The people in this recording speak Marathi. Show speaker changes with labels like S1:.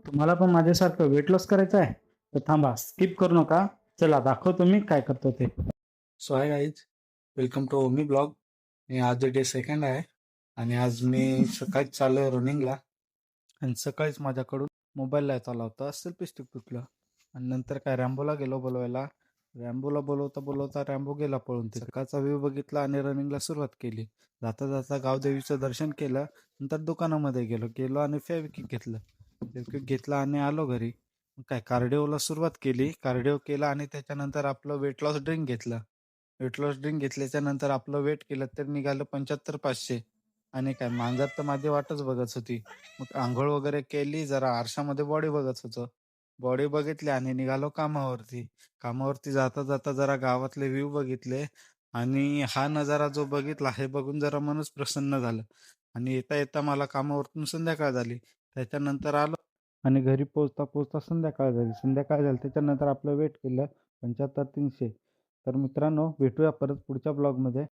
S1: तुम्हाला पण माझ्यासारखं वेट लॉस करायचं आहे तर थांबा, स्किप करू नका. चला दाखवतो मी काय करतो ते.
S2: So hi guys, welcome to Omi blog. आज डे सेकंड आहे आणि आज मी सकाळीच चाललो आहे रनिंगला. आणि सकाळीच माझ्याकडून मोबाईल लावायचा आला होता, सेल्फी स्टिक तुटलं. आणि नंतर काय रॅम्बोला गेलो बोलवायला. रॅम्बोला बोलवता बोलवता रॅम्बो गेला पळून. ते सकाळचा व्ह्यू बघितला आणि रनिंगला सुरुवात केली. जाता जाता गावदेवीचं दर्शन केलं. नंतर दुकानामध्ये गेलो गेलो आणि फेविक्विक घेतलं. फेविक्विक घेतला आणि आलो घरी. मग काय कार्डिओला सुरुवात केली. कार्डिओ केला आणि त्याच्यानंतर आपलं वेट लॉस ड्रिंक घेतलं. वेट लॉस ड्रिंक घेतल्याच्या नंतर आपलं वेट केलं तर निघालं 75,500. आणि काय मांजर तर माझी वाटच बघत होती. मग आंघोळ वगैरे केली, जरा आरशामध्ये बॉडी बघत होतो. बॉडी बघितली आणि निघालो कामावरती. कामावरती जाता जाता जरा गावातले व्ह्यू बघितले आणि हा नजारा जो बघितला हे बघून जरा मनच प्रसन्न झालं. आणि येता येता मला कामावरतून संध्याकाळ झाली. त्याच्यानंतर आलो आणि घरी पोहोचता पोहोचता संध्याकाळ झाली. संध्याकाळ झाली त्याच्यानंतर आपलं वेट केलं 75,300. तर मित्रांनो, भेटूया परत पुढच्या ब्लॉगमध्ये.